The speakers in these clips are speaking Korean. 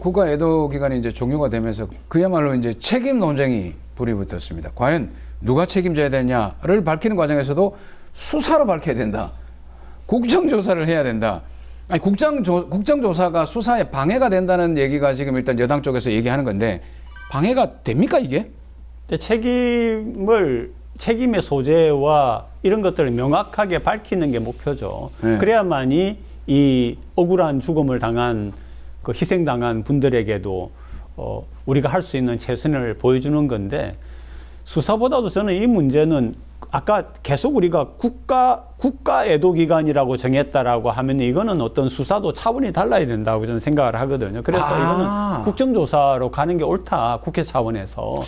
국가 애도 기간이 이제 종료가 되면서 그야말로 이제 책임 논쟁이 불이 붙었습니다. 과연 누가 책임져야 되냐를 밝히는 과정에서도 수사로 밝혀야 된다. 국정조사를 해야 된다. 아니, 국정조사가 수사에 방해가 된다는 얘기가 지금 일단 여당 쪽에서 얘기하는 건데 방해가 됩니까 이게? 책임의 소재와 이런 것들을 명확하게 밝히는 게 목표죠. 네. 그래야만이 이 억울한 죽음을 당한 그 희생당한 분들에게도 우리가 할 수 있는 최선을 보여주는 건데 수사보다도 저는 이 문제는 아까 계속 우리가 국가 애도 기간이라고 정했다라고 하면 이거는 어떤 수사도 차원이 달라야 된다고 저는 생각을 하거든요. 그래서 이거는 국정조사로 가는 게 옳다. 국회 차원에서.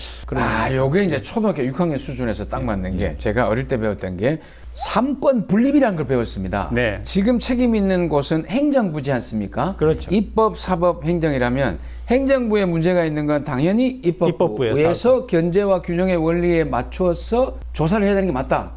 요게 이제 초등학교 6학년 수준에서 딱 맞는 게 제가 어릴 때 배웠던 게 삼권 분립이라는 걸 배웠습니다. 네. 지금 책임 있는 곳은 행정부지 않습니까? 그렇죠. 입법, 사법, 행정이라면 행정부에 문제가 있는 건 당연히 입법부에서 견제와 균형의 원리에 맞추어서 조사를 해야 되는 게 맞다.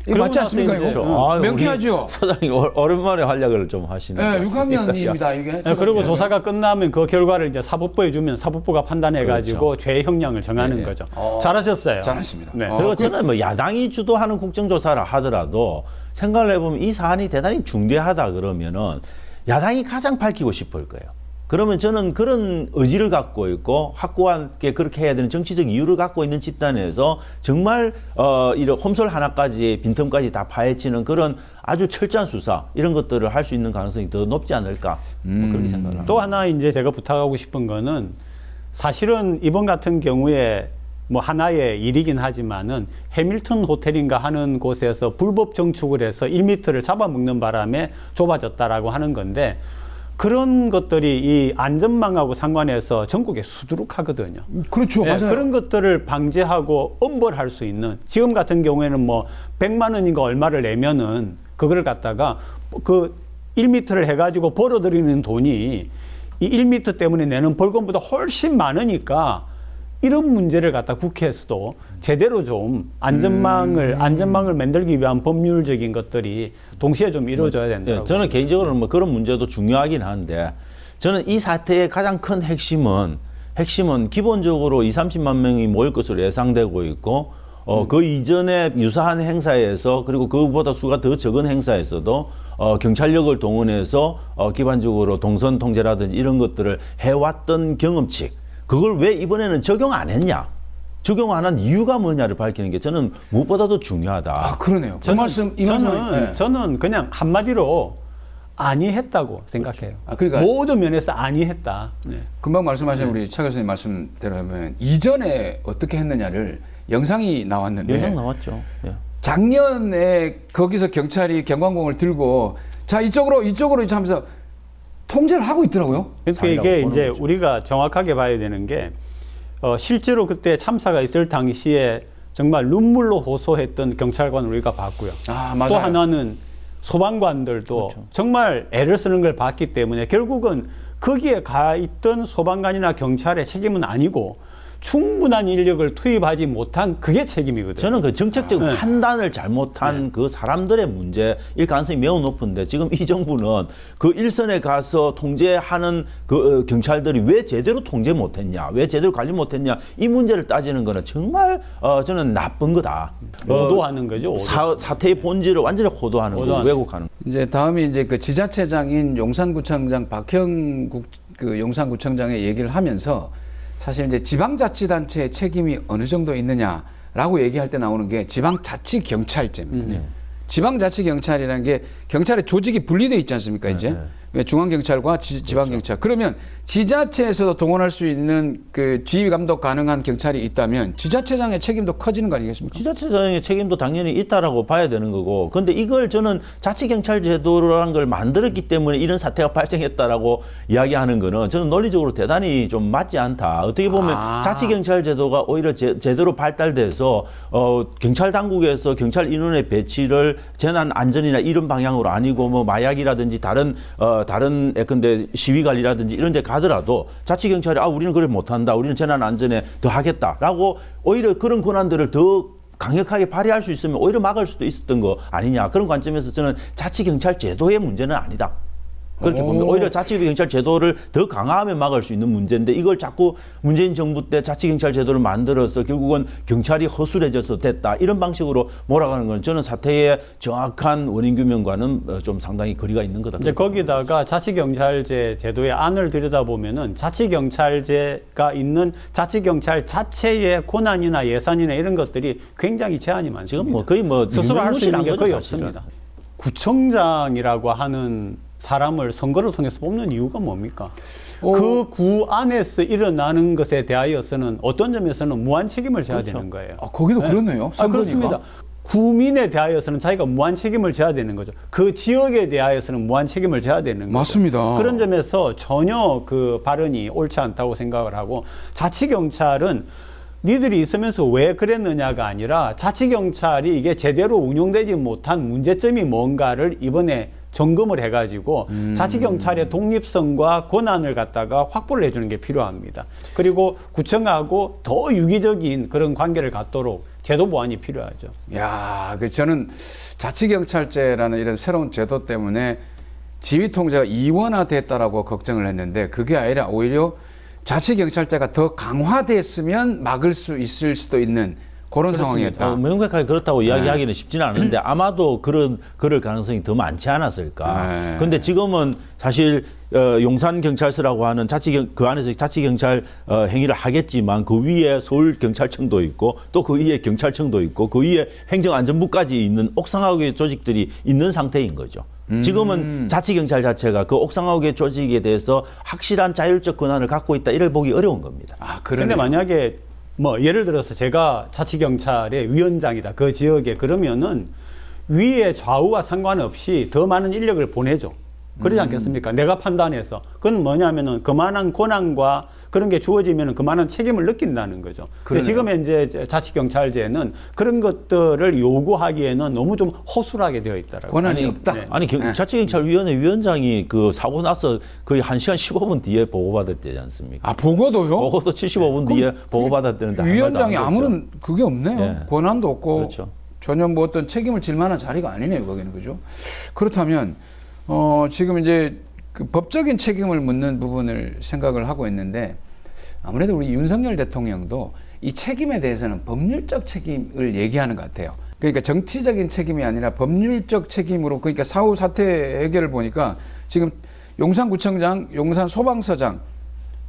이거 맞지 않습니까? 이거? 그렇죠. 명쾌하죠? 사장님 오랜만에 활약을 좀 하시는 것 네, 같습니다. 6학년입니다. 이게. 네, 그리고 조사가 끝나면 그 결과를 이제 사법부에 주면 사법부가 판단해가지고 그렇죠. 죄 형량을 정하는 거죠. 잘하셨어요. 잘하셨습니다. 네. 그리고 저는 뭐 야당이 주도하는 국정조사를 하더라도 생각을 해보면 이 사안이 대단히 중대하다 그러면은 야당이 가장 밝히고 싶을 거예요. 그러면 저는 그런 의지를 갖고 있고 확고하게 그렇게 해야 되는 정치적 이유를 갖고 있는 집단에서 정말 이런 홈솔 하나까지 빈틈까지 다 파헤치는 그런 아주 철저한 수사 이런 것들을 할 수 있는 가능성이 더 높지 않을까 뭐 그렇게 생각을 합니다. 또 하나 이제 제가 부탁하고 싶은 거는 사실은 이번 같은 경우에 뭐 하나의 일이긴 하지만은 해밀턴 호텔인가 하는 곳에서 불법 정축을 해서 1m를 잡아먹는 바람에 좁아졌다라고 하는 건데 그런 것들이 이 안전망하고 상관해서 전국에 수두룩하거든요. 그렇죠. 네, 맞아요. 그런 것들을 방지하고 엄벌할 수 있는 지금 같은 경우에는 뭐 100만 원인가 얼마를 내면은 그거를 갖다가 그 1m를 해가지고 벌어들이는 돈이 이 1m 때문에 내는 벌금보다 훨씬 많으니까 이런 문제를 갖다 국회에서도 제대로 좀 안전망을 만들기 위한 법률적인 것들이 동시에 좀 이루어져야 된다고. 네, 저는 개인적으로는 뭐 그런 문제도 중요하긴 한데 저는 이 사태의 가장 큰 핵심은 기본적으로 20-30만 명이 모일 것으로 예상되고 있고 그 이전에 유사한 행사에서 그리고 그보다 수가 더 적은 행사에서도 경찰력을 동원해서 기반적으로 동선 통제라든지 이런 것들을 해왔던 경험치 그걸 왜 이번에는 적용 안 했냐? 적용 안 한 이유가 뭐냐를 밝히는 게 저는 무엇보다도 중요하다. 그러네요. 저는 그냥 한마디로 안이했다고 생각해요. 그러니까 모든 면에서 안이했다. 네. 금방 말씀하신 우리 차 교수님 말씀대로 하면 이전에 어떻게 했느냐를 영상이 나왔는데 영상 나왔죠. 예. 작년에 거기서 경찰이 경광공을 들고 자 이쪽으로 하면서 통제를 하고 있더라고요. 그러니까 이게 이제 우리가 정확하게 봐야 되는 게 실제로 그때 참사가 있을 당시에 정말 눈물로 호소했던 경찰관 우리가 봤고요. 맞아요. 또 하나는 소방관들도 그렇죠. 정말 애를 쓰는 걸 봤기 때문에 결국은 거기에 가 있던 소방관이나 경찰의 책임은 아니고 충분한 인력을 투입하지 못한 그게 책임이거든요. 저는 그 정책적 네. 판단을 잘못한 그 사람들의 문제일 가능성이 매우 높은데 지금 이 정부는 그 일선에 가서 통제하는 그 경찰들이 왜 제대로 통제 못했냐, 왜 제대로 관리 못했냐 이 문제를 따지는 거는 정말 저는 나쁜 거다. 오도하는 거죠. 사태의 본질을 완전히 호도하는 거, 왜곡하는 거. 이제 다음이 이제 그 지자체장인 용산구청장 박형국 그 용산구청장의 얘기를 하면서 사실 이제 지방자치단체의 책임이 어느 정도 있느냐라고 얘기할 때 나오는 게 지방자치경찰제입니다. 지방자치경찰이라는 게 경찰의 조직이 분리되어 있지 않습니까, 이제? 중앙경찰과 지방경찰. 그러면 지자체에서도 동원할 수 있는 그 지휘 감독 가능한 경찰이 있다면 지자체장의 책임도 커지는 거 아니겠습니까? 지자체장의 책임도 당연히 있다라고 봐야 되는 거고, 근데 이걸 저는 자치경찰제도라는 걸 만들었기 때문에 이런 사태가 발생했다라고 이야기하는 거는 저는 논리적으로 대단히 좀 맞지 않다. 어떻게 보면 자치경찰제도가 오히려 제대로 발달돼서 경찰 당국에서 경찰 인원의 배치를 재난 안전이나 이런 방향으로 아니고 뭐 마약이라든지 다른 예컨대 시위 관리라든지 이런 데 가더라도 자치경찰이 우리는 그래 못한다. 우리는 재난 안전에 더 하겠다라고 오히려 그런 권한들을 더 강력하게 발휘할 수 있으면 오히려 막을 수도 있었던 거 아니냐. 그런 관점에서 저는 자치경찰 제도의 문제는 아니다. 그렇게 오. 봅니다. 오히려 자치경찰 제도를 더 강화하면 막을 수 있는 문제인데 이걸 자꾸 문재인 정부 때 자치경찰 제도를 만들어서 결국은 경찰이 허술해져서 됐다. 이런 방식으로 몰아가는 건 저는 사태의 정확한 원인 규명과는 좀 상당히 거리가 있는 거다. 이제 거기다가 자치경찰제 제도의 안을 들여다보면은 자치경찰제가 있는 자치경찰 자체의 권한이나 예산이나 이런 것들이 굉장히 제한이 많습니다. 지금 뭐 거의 뭐 스스로 할 수 있는 게 거죠, 거의 사실은. 없습니다. 구청장이라고 하는 사람을 선거를 통해서 뽑는 이유가 뭡니까? 그 구 안에서 일어나는 것에 대하여서는 어떤 점에서는 무한 책임을 져야 그렇죠. 되는 거예요. 아, 거기도 그렇네요. 그렇습니다. 구민에 대하여서는 자기가 무한 책임을 져야 되는 거죠. 그 지역에 대하여서는 무한 책임을 져야 되는 거죠. 맞습니다. 그런 점에서 전혀 그 발언이 옳지 않다고 생각을 하고 자치경찰은 니들이 있으면서 왜 그랬느냐가 아니라 자치경찰이 이게 제대로 운영되지 못한 문제점이 뭔가를 이번에 점검을 해가지고 자치경찰의 독립성과 권한을 갖다가 확보를 해주는 게 필요합니다. 그리고 구청하고 더 유기적인 그런 관계를 갖도록 제도 보완이 필요하죠. 야, 저는 자치경찰제라는 이런 새로운 제도 때문에 지휘 통제가 이원화됐다라고 걱정을 했는데 그게 아니라 오히려 자치경찰제가 더 강화됐으면 막을 수 있을 수도 있는 그런 상황이었다. 명백하게 그렇다고 이야기하기는 쉽지는 않은데 아마도 그럴 가능성이 더 많지 않았을까. 그런데 지금은 사실 용산 경찰서라고 하는 그 안에서 자치경찰 행위를 하겠지만 그 위에 서울경찰청도 있고 또 그 위에 경찰청도 있고 그 위에 행정안전부까지 있는 옥상학의 조직들이 있는 상태인 거죠. 지금은 자치경찰 자체가 그 옥상학의 조직에 대해서 확실한 자율적 권한을 갖고 있다 이를 보기 어려운 겁니다. 아, 그런데 만약에 뭐 예를 들어서 제가 자치경찰의 위원장이다 그 지역에 그러면은 위에 좌우와 상관없이 더 많은 인력을 보내죠. 그러지 않겠습니까? 내가 판단해서. 그건 뭐냐면은 그만한 권한과 그런 게 주어지면 그만한 책임을 느낀다는 거죠. 근데 지금 현재 자치경찰제는 그런 것들을 요구하기에는 너무 좀 허술하게 되어 있다라고. 권한이 없다. 네. 아니 자치경찰위원회 위원장이 그 사고 나서 거의 1시간 15분 뒤에 보고받았대지 않습니까? 아, 보고도요? 보고도 75분 뒤에 보고받았다는데 할 말도 위원장이 안 그랬죠. 아무런 그게 없네요. 예. 권한도 없고 그렇죠. 전혀 뭐 어떤 책임을 질 만한 자리가 아니네요, 거기는. 그죠? 그렇다면 지금 이제 그 법적인 책임을 묻는 부분을 생각을 하고 있는데 아무래도 우리 윤석열 대통령도 이 책임에 대해서는 법률적 책임을 얘기하는 것 같아요. 그러니까 정치적인 책임이 아니라 법률적 책임으로, 그러니까 사후 사태 해결을 보니까 지금 용산구청장, 용산소방서장,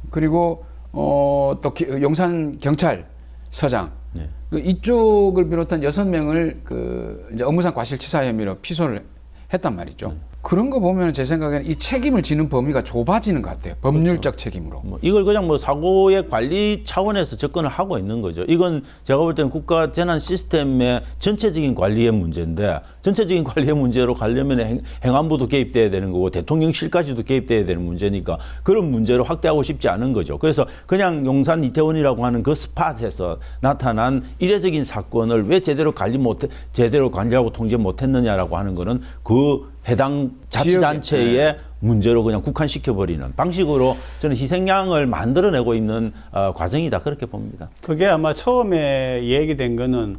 그리고 또 용산경찰서장, 네. 이쪽을 비롯한 6명을 그 이제 업무상 과실치사 혐의로 피소를 했단 말이죠. 그런 거 보면 제 생각에는 이 책임을 지는 범위가 좁아지는 것 같아요. 법률적 책임으로. 뭐 이걸 그냥 뭐 사고의 관리 차원에서 접근을 하고 있는 거죠. 이건 제가 볼 때는 국가 재난 시스템의 전체적인 관리의 문제인데 전체적인 관리의 문제로 가려면 행안부도 개입돼야 되는 거고 대통령실까지도 개입돼야 되는 문제니까 그런 문제를 확대하고 싶지 않은 거죠. 그래서 그냥 용산 이태원이라고 하는 그 스팟에서 나타난 이례적인 사건을 왜 제대로 관리하고 통제 못했느냐라고 하는 거는 그 해당 자치단체의 문제로 그냥 국한시켜버리는 방식으로 저는 희생양을 만들어내고 있는 과정이다 그렇게 봅니다. 그게 아마 처음에 얘기된 거는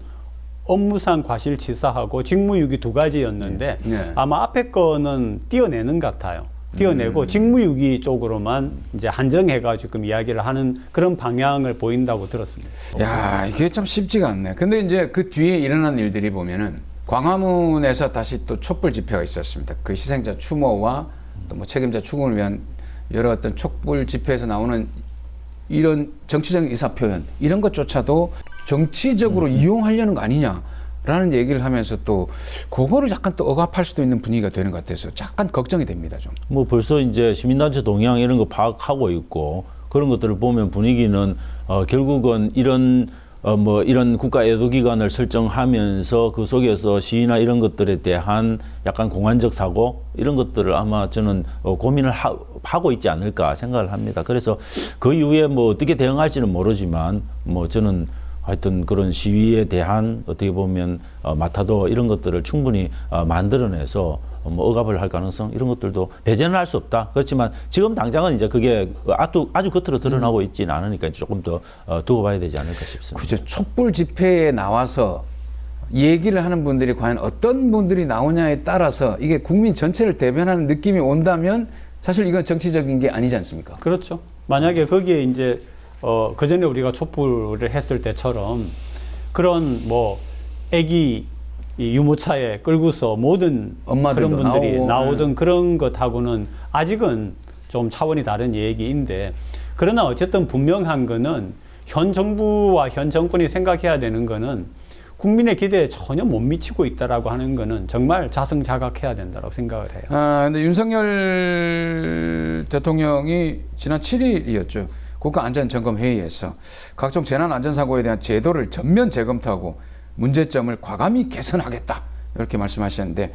업무상 과실치사하고 직무유기 두 가지였는데 네. 아마 앞에 거는 띄어내는 것 같아요. 띄어내고 직무유기 쪽으로만 이제 한정해가지고 이야기를 하는 그런 방향을 보인다고 들었습니다. 야, 이게 참 쉽지가 않네. 근데 이제 그 뒤에 일어난 일들이 보면은 광화문에서 다시 또 촛불 집회가 있었습니다. 그 희생자 추모와 또 뭐 책임자 추궁을 위한 여러 어떤 촛불 집회에서 나오는 이런 정치적인 의사 표현 이런 것조차도 정치적으로 이용하려는 거 아니냐라는 얘기를 하면서 또 그거를 약간 또 억압할 수도 있는 분위기가 되는 것 같아서 약간 걱정이 됩니다, 좀. 뭐 벌써 이제 시민단체 동향 이런 거 파악하고 있고 그런 것들을 보면 분위기는 결국은 이런 국가 애도기간을 설정하면서 그 속에서 시위나 이런 것들에 대한 약간 공안적 사고 이런 것들을 아마 저는 고민을 하고 있지 않을까 생각을 합니다. 그래서 그 이후에 뭐 어떻게 대응할지는 모르지만 뭐 저는 하여튼 그런 시위에 대한 어떻게 보면 마타도 이런 것들을 충분히 만들어내서 뭐 억압을 할 가능성 이런 것들도 배제는 할 수 없다. 그렇지만 지금 당장은 이제 그게 아주 겉으로 드러나고 있지는 않으니까 조금 더 두고 봐야 되지 않을까 싶습니다. 그죠. 촛불 집회에 나와서 얘기를 하는 분들이 과연 어떤 분들이 나오냐에 따라서 이게 국민 전체를 대변하는 느낌이 온다면 사실 이건 정치적인 게 아니지 않습니까? 그렇죠. 만약에 거기에 이제 그 전에 우리가 촛불을 했을 때처럼 그런 뭐 애기 이 유모차에 끌고서 모든 엄마들도 그런 분들이 나오고, 나오던 그런 것하고는 아직은 좀 차원이 다른 얘기인데, 그러나 어쨌든 분명한 거는 현 정부와 현 정권이 생각해야 되는 거는 국민의 기대에 전혀 못 미치고 있다라고 하는 거는 정말 자승자각해야 된다고 생각을 해요. 근데 윤석열 대통령이 지난 7일이었죠. 국가안전점검회의에서 각종 재난안전사고에 대한 제도를 전면 재검토하고 문제점을 과감히 개선하겠다 이렇게 말씀하셨는데,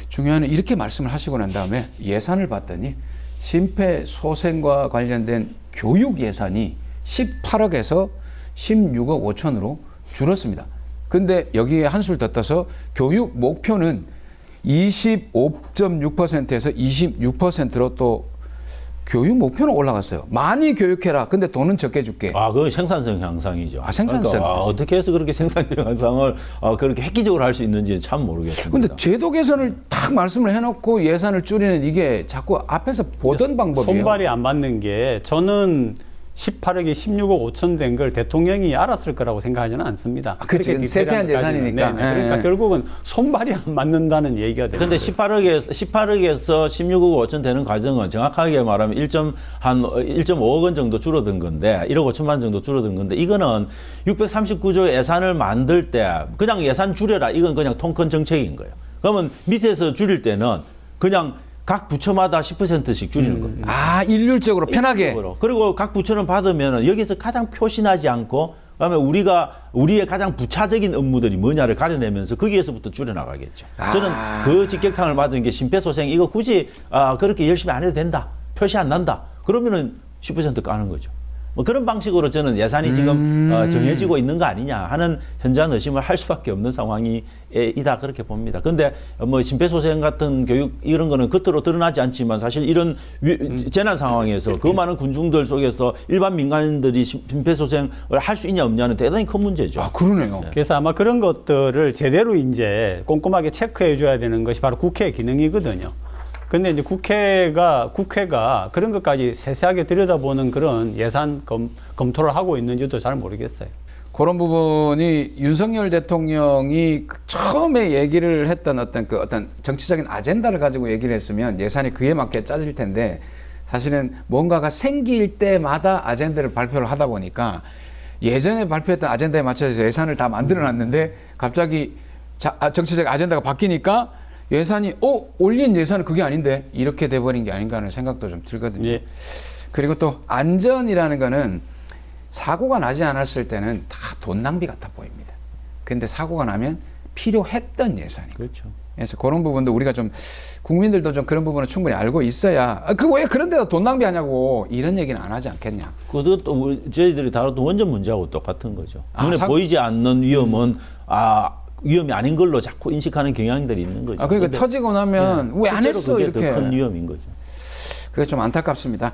중요한 건 이렇게 말씀을 하시고 난 다음에 예산을 봤더니 심폐소생과 관련된 교육 예산이 18억에서 16억 5천으로 줄었습니다. 근데 여기에 한술 더 떠서 교육 목표는 25.6%에서 26%로 또 교육 목표는 올라갔어요. 많이 교육해라. 근데 돈은 적게 줄게. 그건 생산성 향상이죠. 생산성. 그러니까, 어떻게 해서 그렇게 생산성 향상을 그렇게 획기적으로 할 수 있는지는 참 모르겠습니다. 근데 제도 개선을 딱 말씀을 해놓고 예산을 줄이는 이게 자꾸 앞에서 보던 방법이에요. 손발이 안 맞는 게, 저는 18억이 16억 5천 된 걸 대통령이 알았을 거라고 생각하지는 않습니다. 그렇지. 그렇게 세세한 디테일한 예산이니까. 것까지는. 그러니까 예. 결국은 손발이 안 맞는다는 얘기가 되는 근데 거예요. 18억에서 16억 5천 되는 과정은 정확하게 말하면 1.5억 원 정도 줄어든 건데, 1억 5천만 정도 줄어든 건데, 이거는 639조 예산을 만들 때 그냥 예산 줄여라, 이건 그냥 통큰 정책인 거예요. 그러면 밑에서 줄일 때는 그냥 각 부처마다 10%씩 줄이는 겁니다. 일률적으로 편하게. 그리고 각 부처는 받으면 여기서 가장 표시나지 않고, 그다음에 우리의 가장 부차적인 업무들이 뭐냐를 가려내면서 거기에서부터 줄여나가겠죠. 저는 그 직격탄을 맞은 게 심폐소생, 이거 굳이 그렇게 열심히 안 해도 된다, 표시 안 난다, 그러면은 10% 까는 거죠. 뭐 그런 방식으로 저는 예산이 지금 정해지고 있는 거 아니냐 하는 현저한 의심을 할 수밖에 없는 상황이다, 그렇게 봅니다. 근데 뭐 심폐소생 같은 교육 이런 거는 겉으로 드러나지 않지만 사실 이런 재난 상황에서 그 많은 군중들 속에서 일반 민간인들이 심폐소생을 할 수 있냐 없냐는 대단히 큰 문제죠. 그러네요. 그래서 아마 그런 것들을 제대로 이제 꼼꼼하게 체크해 줘야 되는 것이 바로 국회의 기능이거든요. 근데 이제 국회가 그런 것까지 세세하게 들여다보는 그런 예산 검토를 하고 있는지도 잘 모르겠어요. 그런 부분이 윤석열 대통령이 처음에 얘기를 했던 어떤 정치적인 아젠다를 가지고 얘기를 했으면 예산이 그에 맞게 짜질 텐데, 사실은 뭔가가 생길 때마다 아젠다를 발표를 하다 보니까 예전에 발표했던 아젠다에 맞춰서 예산을 다 만들어 놨는데 갑자기 정치적 아젠다가 바뀌니까 예산이 올린 예산은 그게 아닌데 이렇게 돼버린 게 아닌가 하는 생각도 좀 들거든요. 예. 그리고 또 안전이라는 거는 사고가 나지 않았을 때는 다 돈 낭비 같아 보입니다. 근데 사고가 나면 필요했던 예산이. 그렇죠. 그래서 그런 부분도 우리가 좀 국민들도 좀 그런 부분을 충분히 알고 있어야 왜 그런 데다 돈 낭비하냐고 이런 얘기는 안 하지 않겠냐. 그것도 저희들이 다뤘던 원전 문제하고 똑같은 거죠. 눈에 사고- 보이지 않는 위험은 위험이 아닌 걸로 자꾸 인식하는 경향들이 있는 거죠. 그러니까 근데 터지고 나면 왜 안 실제로 했어 그게 이렇게. 더 큰 위험인 거죠. 그게 좀 안타깝습니다.